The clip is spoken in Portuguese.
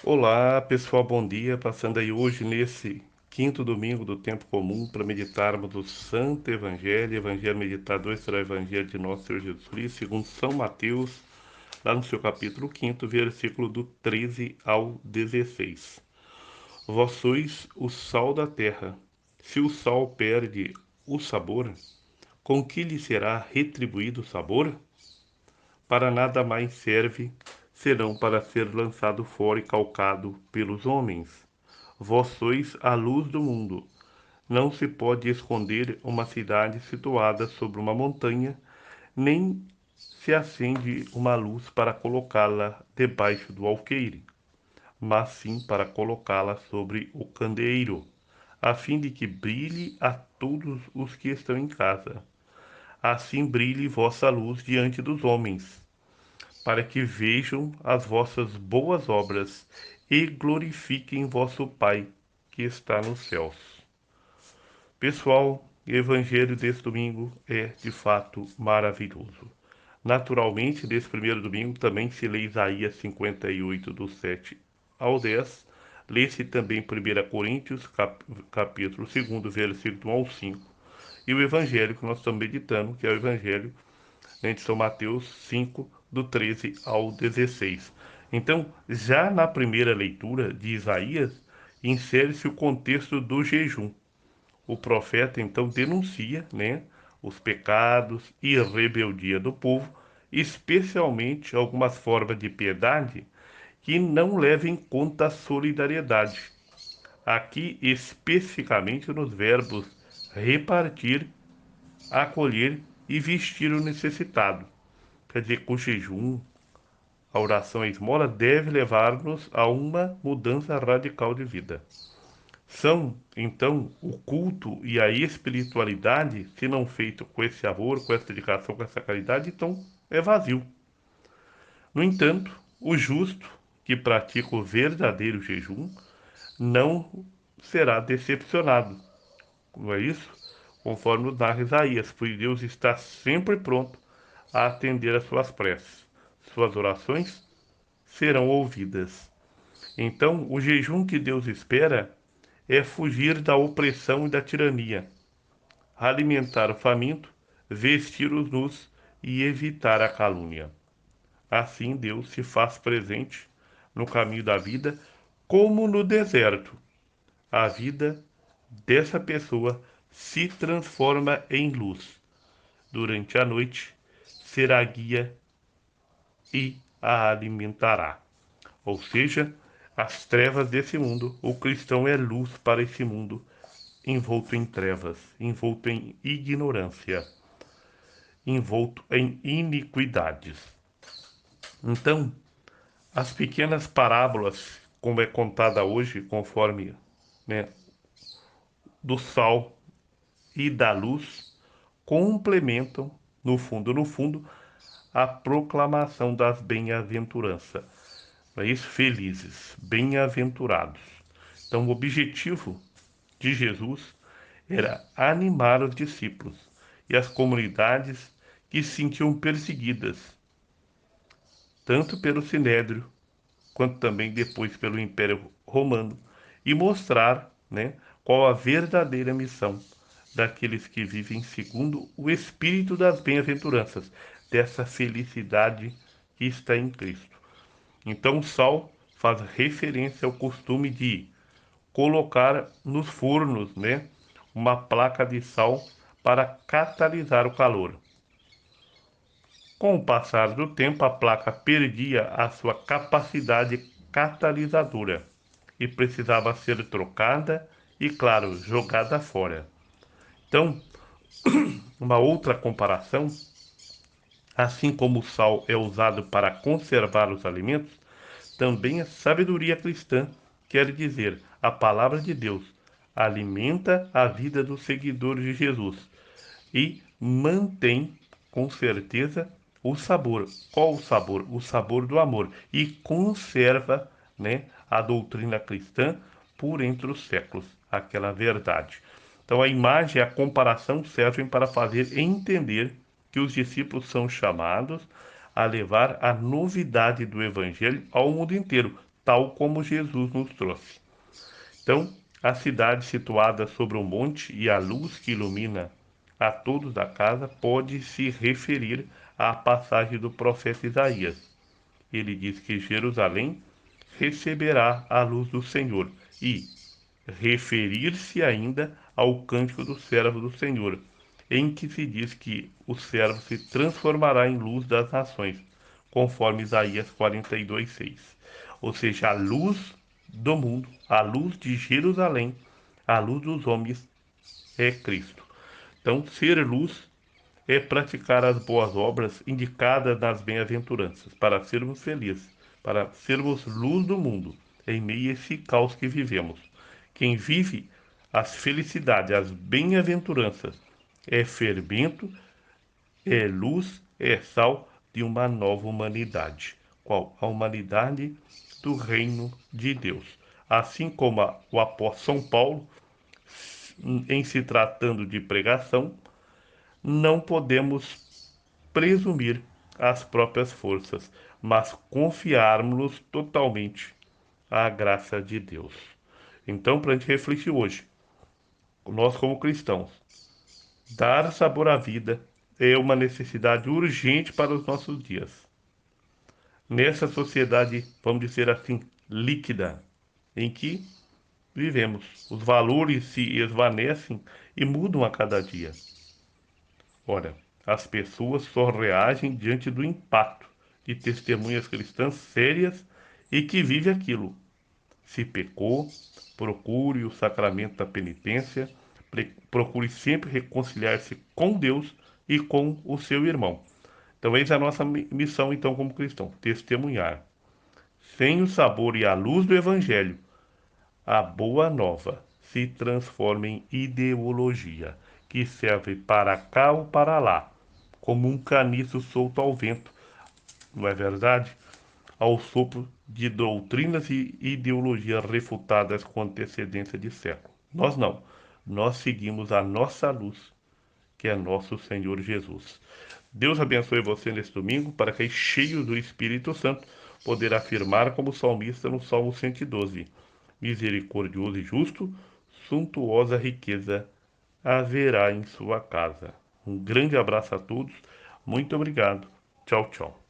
Olá, pessoal, bom dia. Passando aí hoje nesse quinto domingo do tempo comum para meditarmos o Santo Evangelho, Evangelho meditado será o Evangelho de nosso Senhor Jesus Cristo, segundo São Mateus, lá no seu capítulo 5, versículo do 13 ao 16. Vós sois o sal da terra. Se o sal perde o sabor, com que lhe será retribuído o sabor? Para nada mais serve, senão para ser lançado fora e calcado pelos homens. Vós sois a luz do mundo. Não se pode esconder uma cidade situada sobre uma montanha, nem se acende uma luz para colocá-la debaixo do alqueire, mas sim para colocá-la sobre o candeeiro, a fim de que brilhe a todos os que estão em casa. Assim brilhe vossa luz diante dos homens, para que vejam as vossas boas obras e glorifiquem vosso Pai que está nos céus. Pessoal, o evangelho desse domingo é de fato maravilhoso. Naturalmente, nesse primeiro domingo também se lê Isaías 58, do 7 ao 10. Lê-se também 1 Coríntios, capítulo 2, versículo 1 ao 5. E o evangelho que nós estamos meditando, que é o evangelho de São Mateus 5, do 13 ao 16. Então, já na primeira leitura de Isaías, insere-se o contexto do jejum. O profeta então denuncia, os pecados e rebeldia do povo, especialmente algumas formas de piedade que não levam em conta a solidariedade. Aqui especificamente nos verbos repartir, acolher e vestir o necessitado. Quer dizer, o jejum, a oração e a esmola deve levar-nos a uma mudança radical de vida. São, então, o culto e a espiritualidade, se não feito com esse amor, com essa dedicação, com essa caridade, então é vazio. No entanto, o justo que pratica o verdadeiro jejum não será decepcionado. Não é isso? Conforme narra Isaías, pois Deus está sempre pronto a atender às suas preces. Suas orações serão ouvidas. Então, o jejum que Deus espera é fugir da opressão e da tirania, alimentar o faminto, vestir os nus e evitar a calúnia. Assim, Deus se faz presente no caminho da vida, como no deserto. A vida dessa pessoa se transforma em luz. Durante a noite, será guia e a alimentará. Ou seja, as trevas desse mundo, o cristão é luz para esse mundo, envolto em trevas, envolto em ignorância, envolto em iniquidades. Então, as pequenas parábolas, como é contada hoje, conforme, né, do sal e da luz, complementam, no fundo, a proclamação das bem-aventuranças. Não é isso? Felizes, bem-aventurados. Então, o objetivo de Jesus era animar os discípulos e as comunidades que se sentiam perseguidas, tanto pelo Sinédrio, quanto também depois pelo Império Romano, e mostrar, qual a verdadeira missão daqueles que vivem segundo o espírito das bem-aventuranças, dessa felicidade que está em Cristo. Então, o sal faz referência ao costume de colocar nos fornos, uma placa de sal para catalisar o calor. Com o passar do tempo, a placa perdia a sua capacidade catalisadora e precisava ser trocada e, claro, jogada fora. Então, uma outra comparação, assim como o sal é usado para conservar os alimentos, também a sabedoria cristã, quer dizer, a palavra de Deus, alimenta a vida dos seguidores de Jesus e mantém com certeza o sabor. Qual o sabor? O sabor do amor. E conserva, a doutrina cristã por entre os séculos, aquela verdade. Então a imagem e a comparação servem para fazer entender que os discípulos são chamados a levar a novidade do evangelho ao mundo inteiro, tal como Jesus nos trouxe. Então, a cidade situada sobre um monte e a luz que ilumina a todos da casa pode se referir à passagem do profeta Isaías. Ele diz que Jerusalém receberá a luz do Senhor e referir-se ainda ao cântico do servo do Senhor, em que se diz que o servo se transformará em luz das nações, conforme Isaías 42:6. Ou seja, a luz do mundo, a luz de Jerusalém, a luz dos homens é Cristo. Então, ser luz é praticar as boas obras indicadas nas bem-aventuranças, para sermos felizes, para sermos luz do mundo, em meio a esse caos que vivemos. Quem vive as felicidades, as bem-aventuranças, é fermento, é luz, é sal de uma nova humanidade. Qual? A humanidade do reino de Deus. Assim como o apóstolo São Paulo, em se tratando de pregação, não podemos presumir as próprias forças, mas confiarmos totalmente à graça de Deus. Então, para a gente refletir hoje, nós como cristãos, dar sabor à vida é uma necessidade urgente para os nossos dias. Nessa sociedade, vamos dizer assim, líquida, em que vivemos, os valores se esvanecem e mudam a cada dia. Ora, as pessoas só reagem diante do impacto de testemunhas cristãs sérias e que vive aquilo. Se pecou, procure o sacramento da penitência, procure sempre reconciliar-se com Deus e com o seu irmão. Então, eis a nossa missão, então, como cristão, testemunhar. Sem o sabor e a luz do Evangelho, a boa nova se transforma em ideologia, que serve para cá ou para lá, como um caniço solto ao vento, não é verdade? Ao sopro de doutrinas e ideologias refutadas com antecedência de século. Nós não. Nós seguimos a nossa luz, que é nosso Senhor Jesus. Deus abençoe você neste domingo, para que, cheio do Espírito Santo, poder afirmar como salmista no Salmo 112: misericordioso e justo, suntuosa riqueza haverá em sua casa. Um grande abraço a todos, muito obrigado. Tchau, tchau.